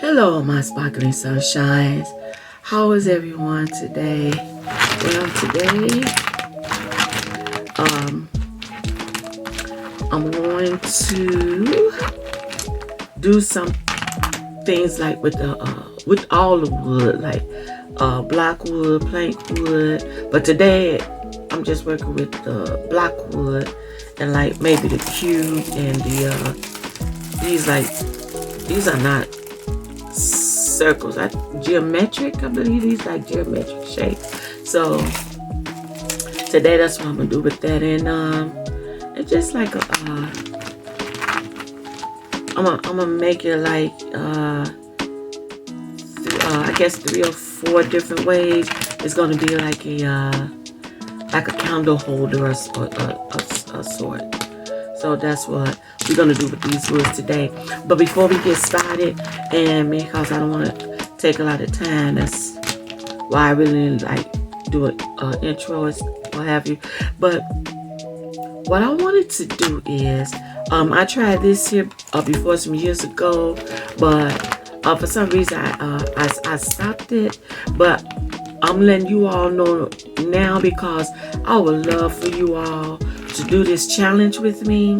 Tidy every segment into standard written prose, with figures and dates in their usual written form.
Hello, my sparkling sunshines. How is everyone today? Well, today, I'm going to do some things like with all the wood, like block wood, plank wood. But today, I'm just working with the block wood and like maybe the cube and these are not circles. Geometric, I believe these like geometric shapes. So today that's what I'm gonna do with that, and it's just like I'm gonna make it like I guess 3 or 4 different ways. It's gonna be like a candle holder or a sort. So that's what we're gonna do with these woods today. But before we get started, and because I don't want to take a lot of time, that's why I really like do an intro or what have you. But what I wanted to do is, I tried this here before some years ago, but for some reason I stopped it. But I'm letting you all know now because I would love for you all to do this challenge with me.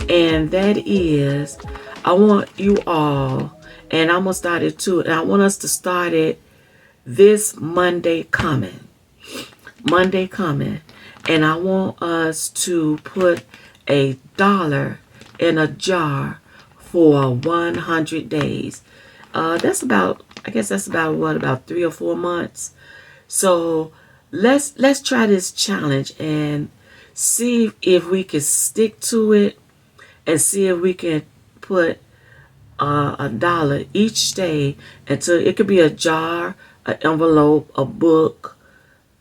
And that is, I want you all, and I'm going to start it too, and I want us to start it this Monday coming. And I want us to put $1 in a jar for 100 days. That's about, I guess that's about what, about 3 or 4 months. So let's try this challenge and see if we can stick to it, and see if we can put $1 each day until it could be a jar, an envelope, a book,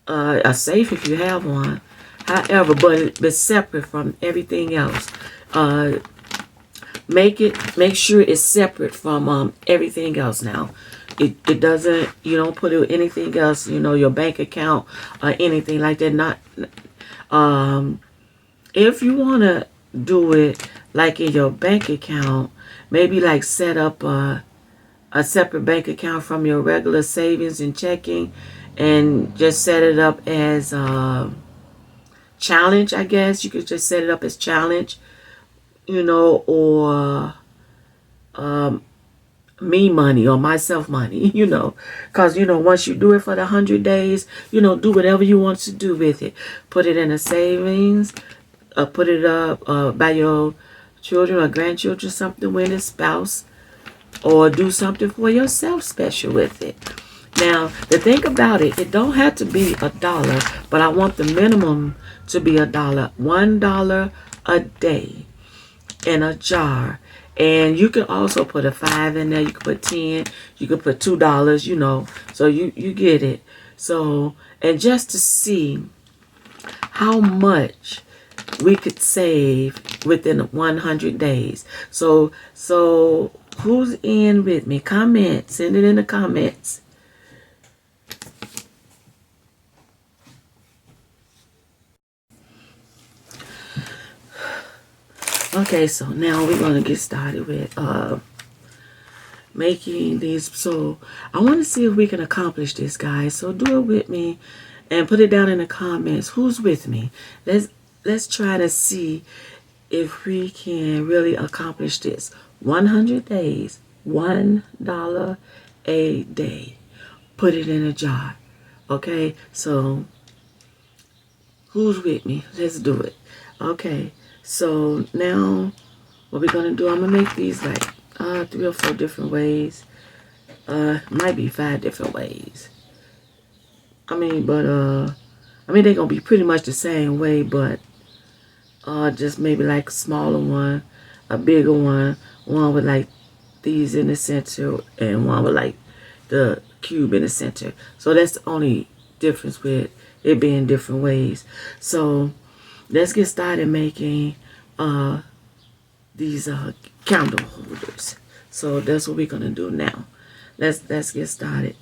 a safe if you have one. However, but separate from everything else. Make sure it's separate from everything else. Now, it doesn't. You don't put it anything else. You know, your bank account or anything like that. Not. If you wanna do it like in your bank account, maybe like set up a separate bank account from your regular savings and checking, and just set it up as Challange. I guess you could just set it up as Challange, you know, or me money or myself money, you know, because, you know, once you do it for the 100 days, you know, do whatever you want to do with it. Put it in a savings, put it up by your children or grandchildren, something with a spouse, or do something for yourself special with it. Now, the thing about it, it don't have to be $1, but I want the minimum to be $1. $1 a day in a jar. And you can also put a 5 in there. You can put 10. You can put $2, you know. So you get it. So, and just to see how much we could save within 100 days. So who's in with me? Comment. Send it in the comments. Okay, so now we're going to get started with making these. So I want to see if we can accomplish this, guys. So do it with me and put it down in the comments. Who's with me? Let's try to see if we can really accomplish this. 100 days, $1 a day. Put it in a jar. Okay, so who's with me? Let's do it. Okay, so now what we're going to do, I'm going to make these like 3 or 4 different ways. Might be 5 different ways. I mean, they're going to be pretty much the same way, but just maybe like a smaller one, a bigger one with like these in the center, and one with like the cube in the center. So that's the only difference with it being different ways. So let's get started making these candle holders. So that's what we're gonna do now. Let's get started.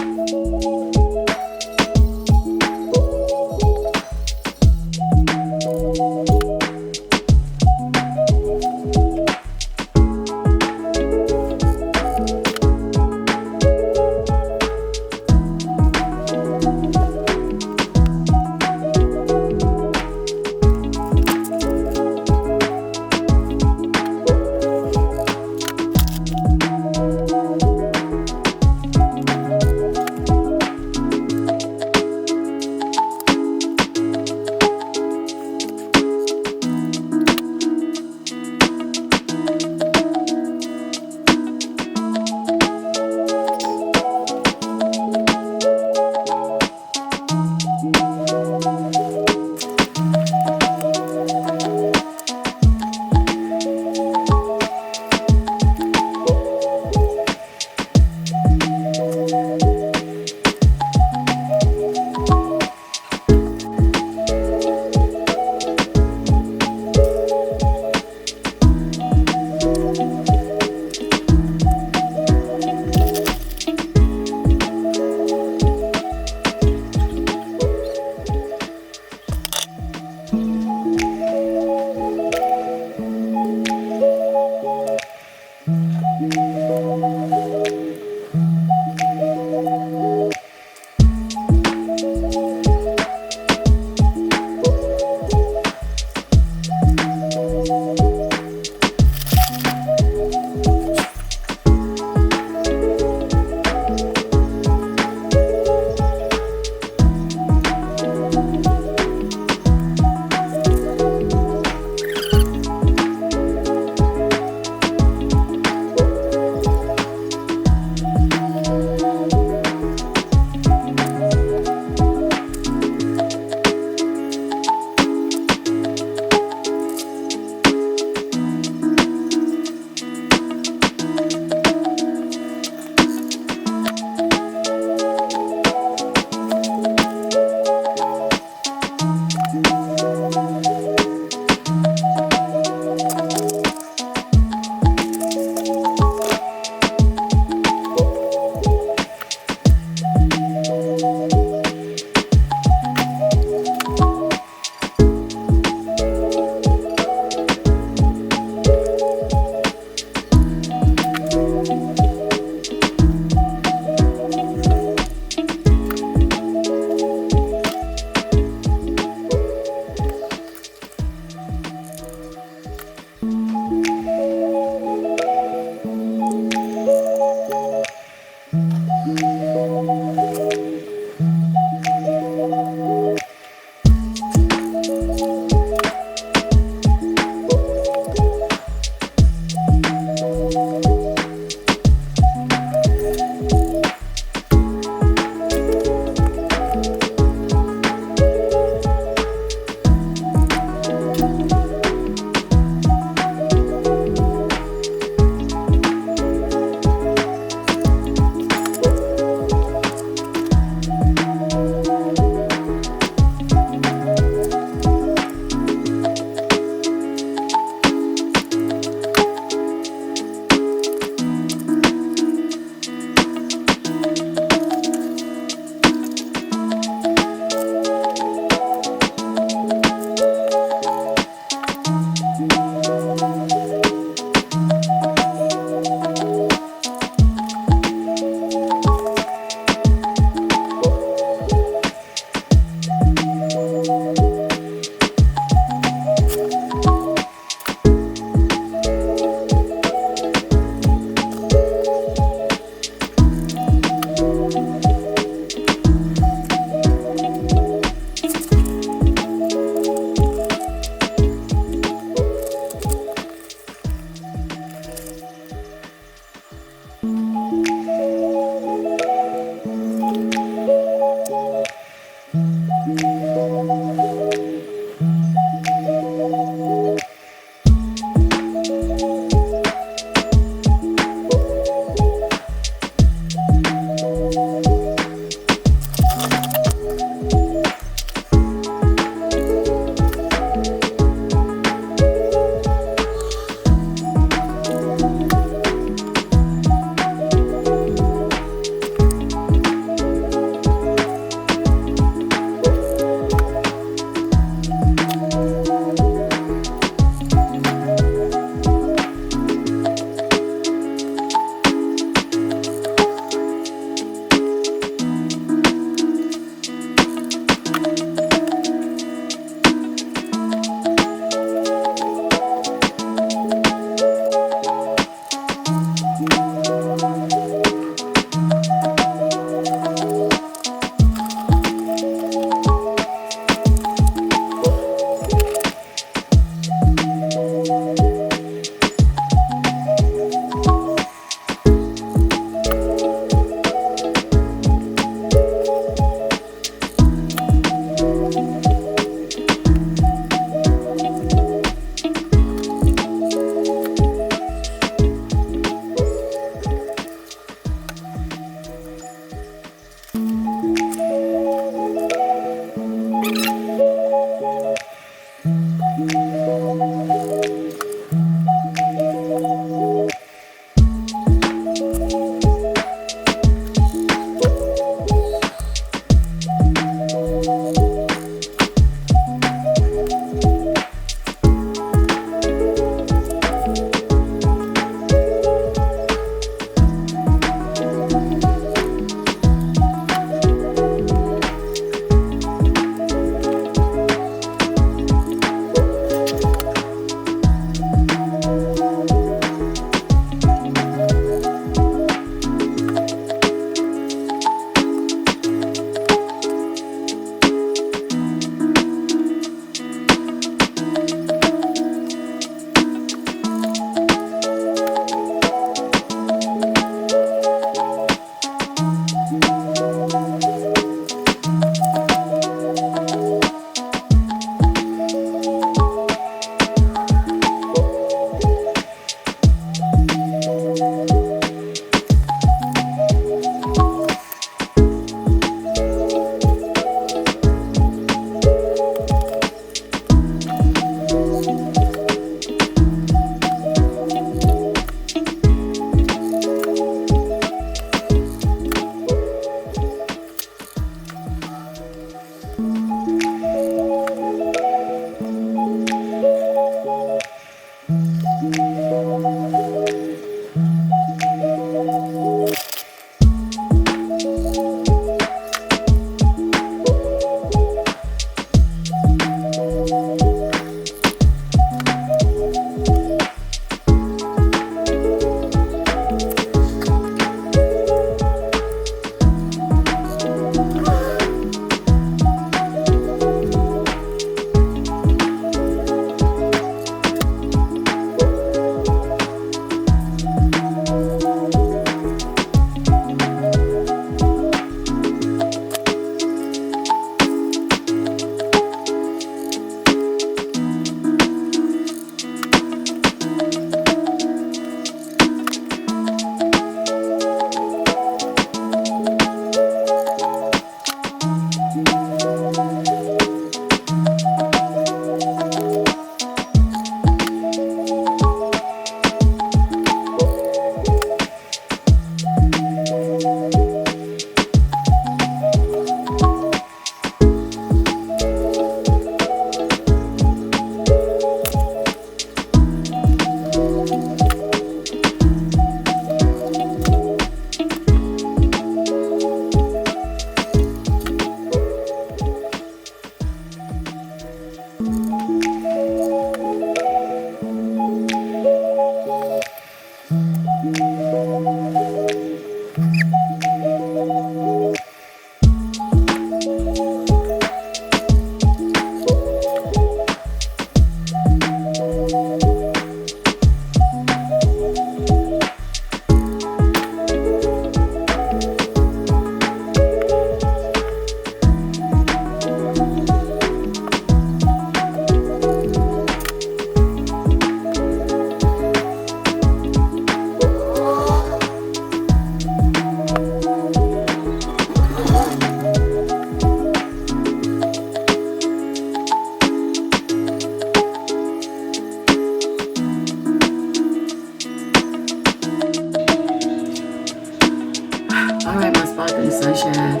Alright, my sparkling sunshine.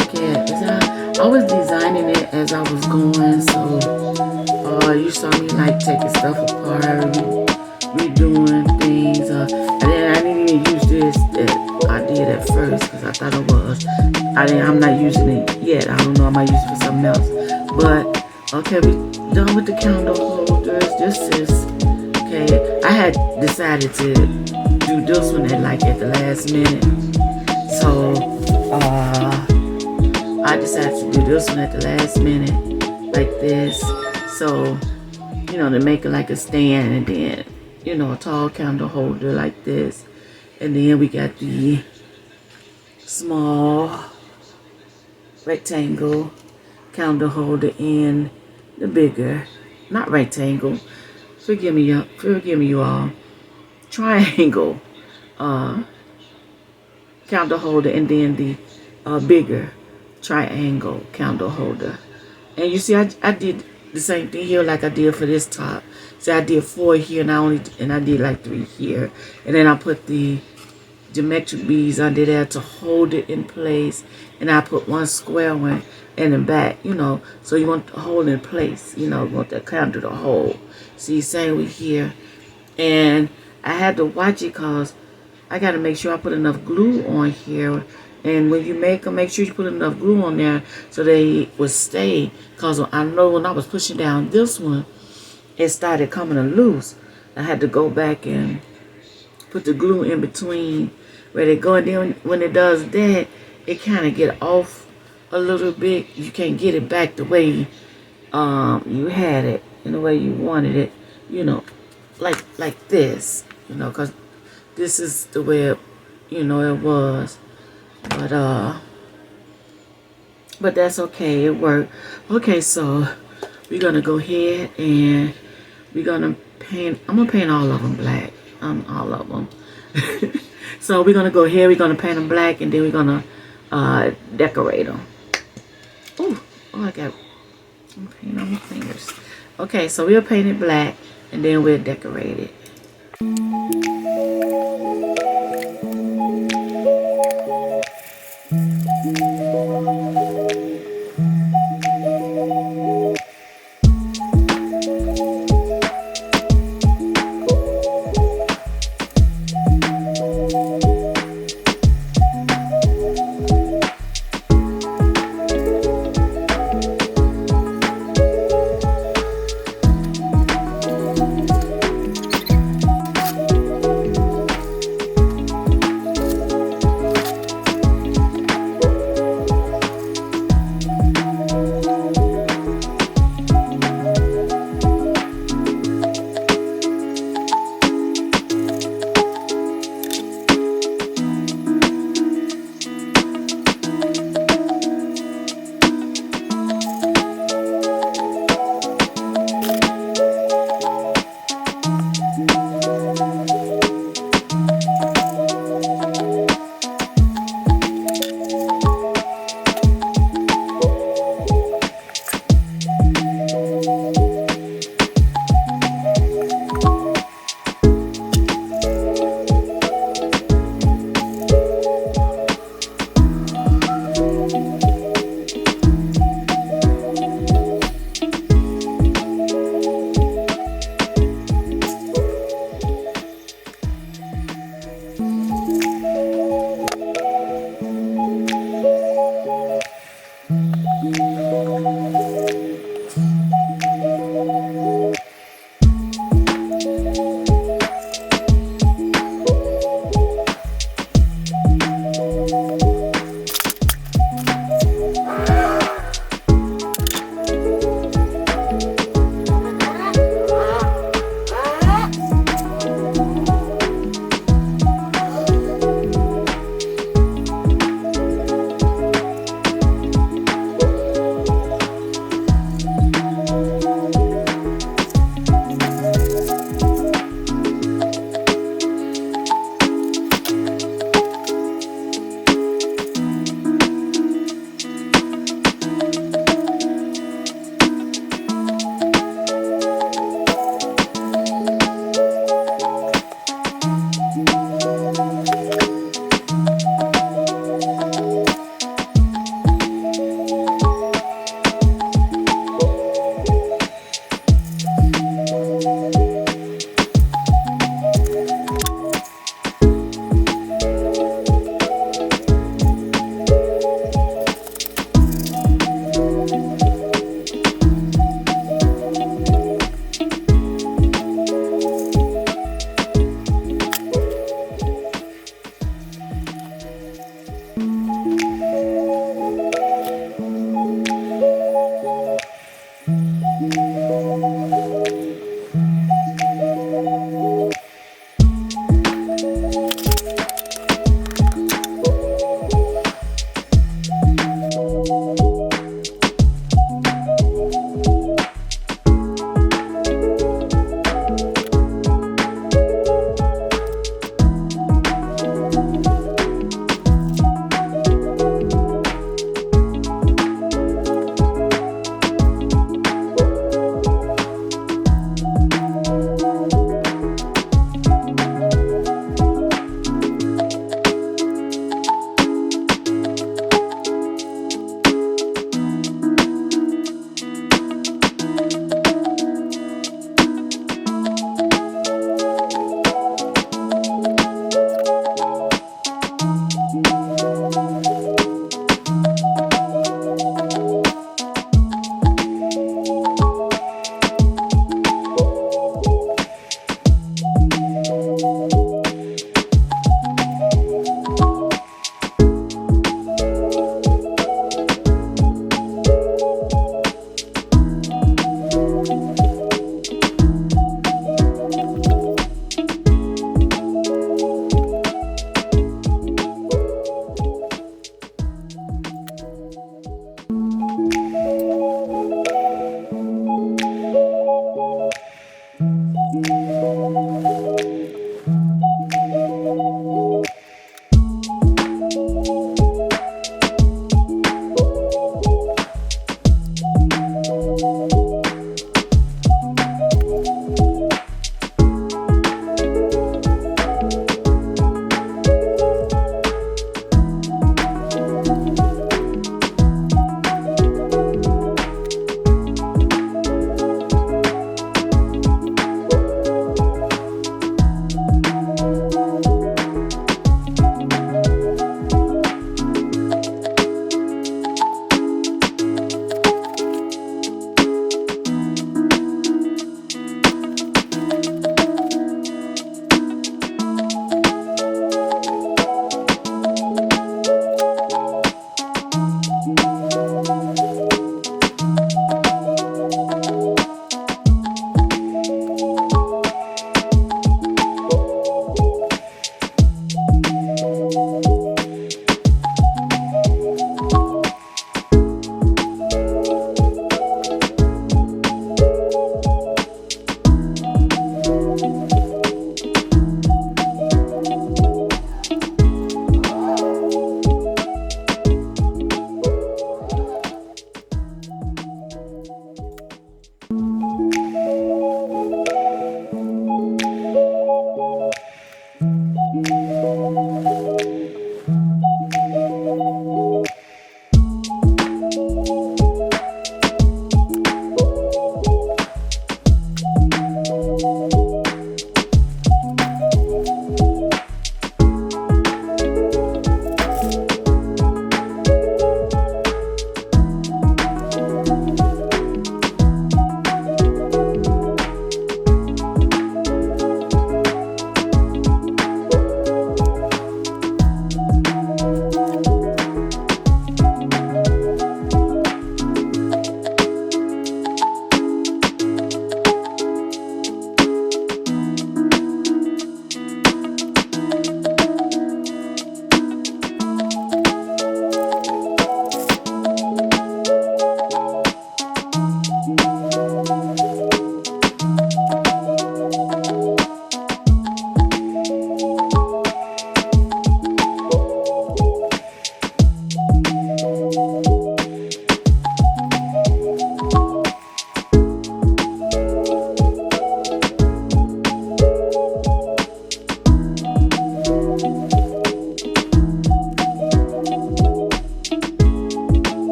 Okay, I was designing it as I was going, so you saw me like taking stuff apart, redoing things. And then I didn't even use this that I did at first because I thought it was. I'm not using it yet. I don't know. I might use it for something else. But okay, we done with the candle holders. This is okay. I had decided to do this one at the last minute. So I decided to do this one at the last minute, like this. So to make it like a stand, and then a tall candle holder like this, and then we got the small rectangle candle holder and the bigger, not rectangle, forgive me you all, triangle candle holder, and then the bigger triangle candle holder. And you see, I did the same thing here like I did for this top. So I did 4 here, and I did like 3 here, and then I put the geometric beads under there to hold it in place, and I put one square one in the back, so you want to hold in place, you want the candle to hold. See, same with here. And I had to watch it because I got to make sure I put enough glue on here. And when you make them, make sure you put enough glue on there so they will stay. Because I know when I was pushing down this one, it started coming loose. I had to go back and put the glue in between where they go. And then when it does that, it kind of get off a little bit. You can't get it back the way you had it, in the way you wanted it, like this, because this is the way it, it was. But that's okay, it worked. Okay, so we're gonna go ahead and we're gonna paint. I'm gonna paint all of them black. All of them. So we're gonna go ahead. We're gonna paint them black, and then we're gonna decorate them. Oh, I got some paint on my fingers. Okay, so we'll paint it black, and then we'll decorate it.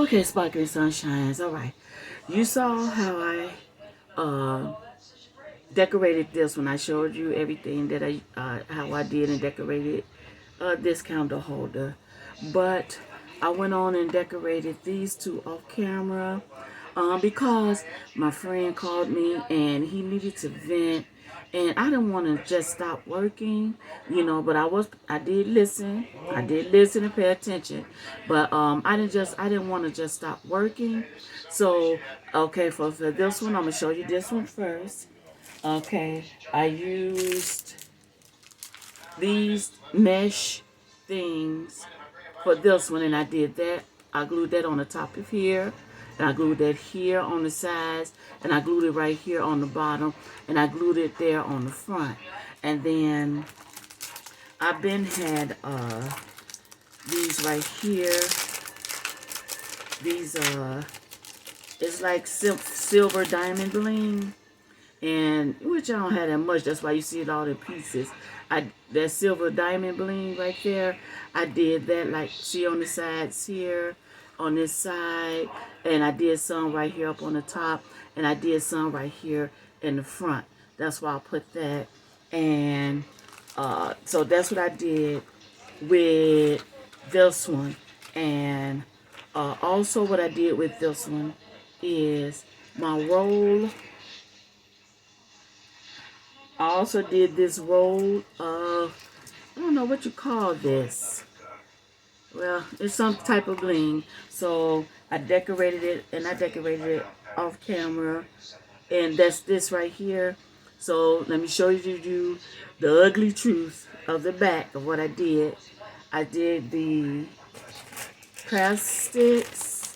Okay, Sparkling Sunshines. All right. You saw how I decorated this when I showed you everything that how I did and decorated this candle holder. But I went on and decorated these two off camera because my friend called me and he needed to vent, and I didn't want to just stop working, but I did listen. I did listen and pay attention, but I didn't want to just stop working. So okay, for this one, I'm gonna show you this one first. Okay, I used these mesh things for this one, and I did that. I glued that on the top of here, and I glued that here on the sides, and I glued it right here on the bottom, and I glued it there on the front. And then I've been had these right here. These it's like silver diamond bling, and which I don't have that much. That's why you see it all in pieces. That silver diamond bling right there, I did that, like, see on the sides here, on this side, and I did some right here up on the top, and I did some right here in the front. That's why I put that. And so that's what I did with this one. And also what I did with this one is my roll. I also did this roll of, I don't know what you call this. Well, it's some type of bling. So I decorated it, and I decorated it off camera. And that's this right here. So let me show you the ugly truth of the back of what I did. I did the craft sticks.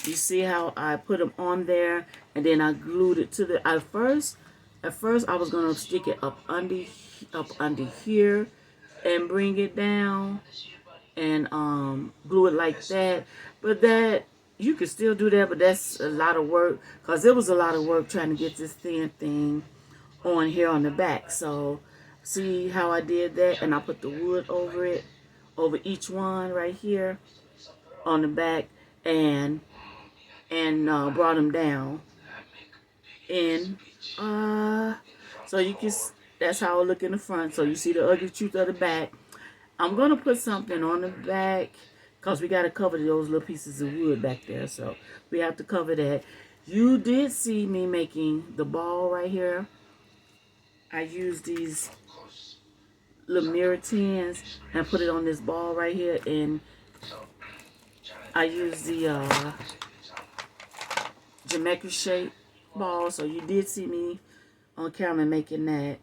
You see how I put them on there, and then I glued it to the. At first I was gonna stick it up under here, and bring it down, and glue it like that. But that, you could still do that, but that's a lot of work, because it was a lot of work trying to get this thin thing on here on the back. So see how I did that, and I put the wood over it, over each one right here on the back, and brought them down. And so you can, that's how I look in the front. So you see the ugly truth of the back. I'm gonna put something on the back, because we got to cover those little pieces of wood back there, so we have to cover that. You did see me making the ball right here. I used these little mirror tins and put it on this ball right here, and I used the geometric shape ball. So you did see me on camera making that.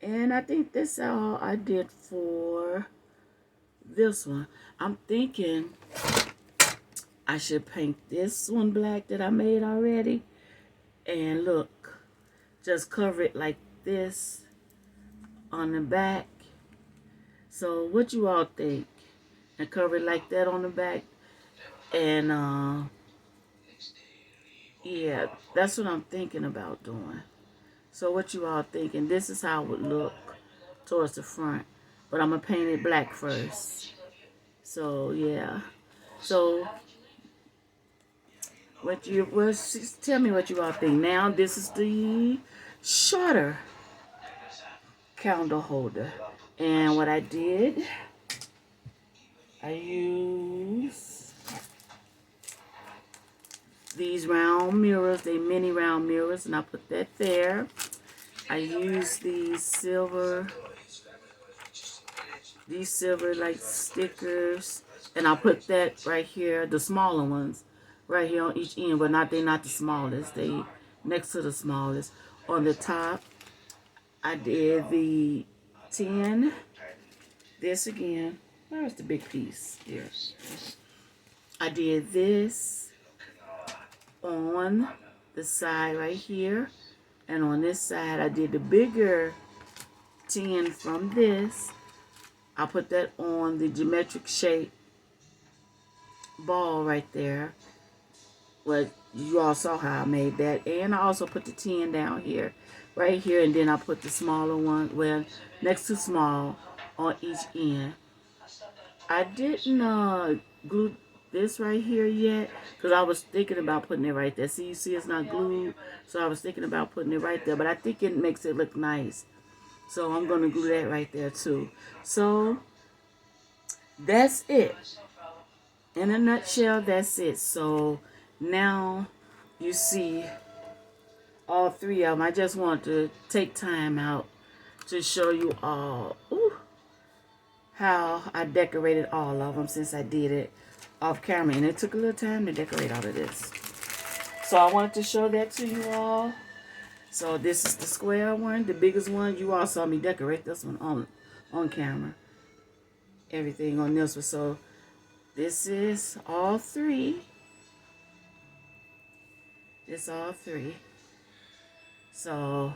And I think that's all I did for this one. I'm thinking I should paint this one black that I made already. And look, just cover it like this on the back. So what you all think? And cover it like that on the back. And yeah, that's what I'm thinking about doing. So what you all think? And this is how it would look towards the front. But I'm going to paint it black first. So yeah. So tell me what you all think. Now this is the shorter candle holder. And what I did, I used these round mirrors. They mini round mirrors, and I put that there. I used these silver like stickers, and I put that right here, the smaller ones right here on each end, but they're not the smallest, they next to the smallest. On the top I did the 10, this again, where's the big piece here? I did this on the side right here, and on this side I did the bigger 10 from this. I put that on the geometric shape ball right there. Well, you all saw how I made that. And I also put the 10 down here, right here, and then I put the smaller one, well, next to small, on each end. I didn't glue this right here yet, because I was thinking about putting it right there. See, you see it's not glued, so I was thinking about putting it right there, but I think it makes it look nice. So I'm going to glue that right there too. So that's it. In a nutshell, that's it. So now you see all three of them. I just want to take time out to show you all how I decorated all of them since I did it off camera. And it took a little time to decorate all of this. So I wanted to show that to you all. So this is the square one, the biggest one. You all saw me decorate this one on camera. Everything on this one. So this is all three. It's all three. So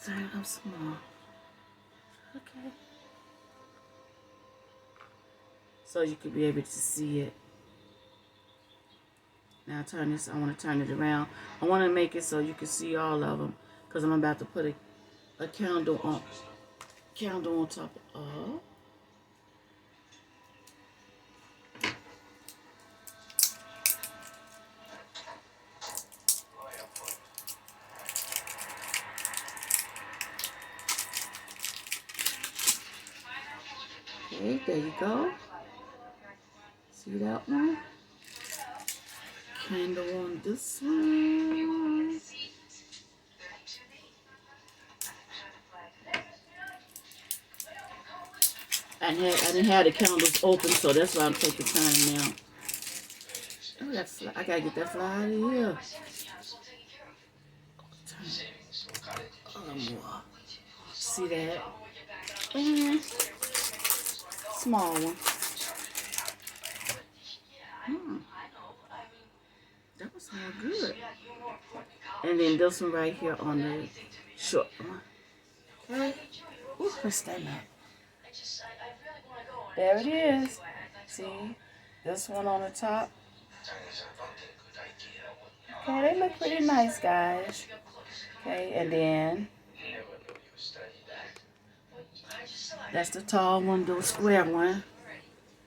turn it up some more. Okay. So you could be able to see it. Now turn this, I want to turn it around. I want to make it so you can see all of them, because I'm about to put a candle on top of all. Okay, there you go. See that one? Candle on this one. I didn't have the candles open, so that's why I'm taking time now. Oh, I gotta get that fly out of here. More. See that? And small one. That was all good. And then this one right here on the short one. Okay. Ooh, let's stand up. There it is. See? This one on the top. Okay, they look pretty nice, guys. Okay, and then that's the tall one, the square one.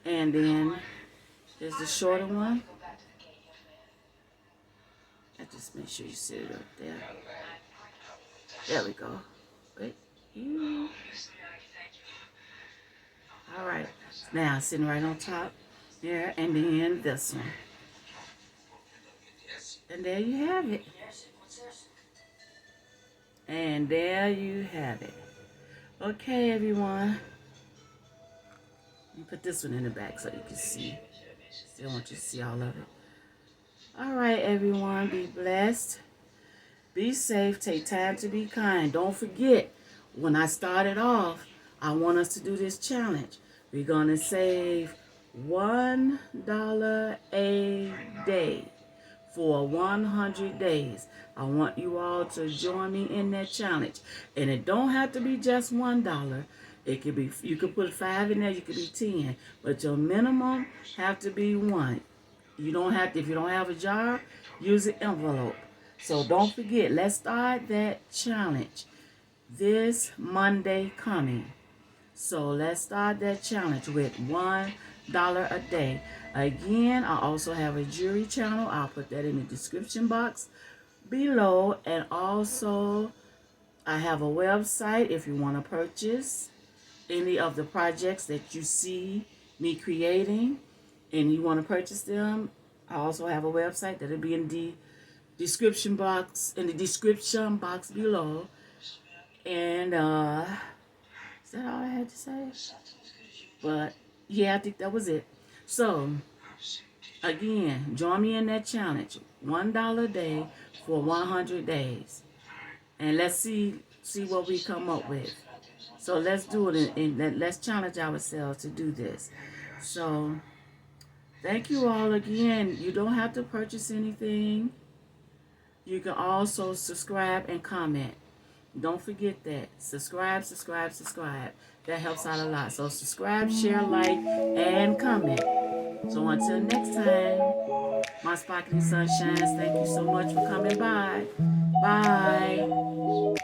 And then there's the shorter one. I just make sure you sit it up there. There we go. Wait. All right. Now sitting right on top there, and then this one. And there you have it. And there you have it. Okay, everyone. Let me put this one in the back so you can see. Still want you to see all of it. All right, everyone. Be blessed. Be safe. Take time to be kind. Don't forget, when I started off, I want us to do this challenge. We're going to save $1 a day for 100 days. I want you all to join me in that challenge. And it don't have to be just $1. It could be, you could put 5 in there, you could be 10. But your minimum have to be 1. You don't have to, if you don't have a jar, use an envelope. So don't forget, let's start that challenge this Monday coming. So let's start that challenge with $1 a day. Again, I also have a jewelry channel. I'll put that in the description box below. And also, I have a website if you want to purchase any of the projects that you see me creating and you want to purchase them. I also have a website that'll be in the description box below. And is that all I had to say? But yeah, I think that was it. So again, join me in that challenge. $1 a day for 100 days. And let's see what we come up with. So let's do it and let's challenge ourselves to do this. So thank you all again. You don't have to purchase anything. You can also subscribe and comment. Don't forget that. Subscribe. That helps out a lot. So subscribe, share, like, and comment. So until next time, my sparkling sunshines, thank you so much for coming by. Bye.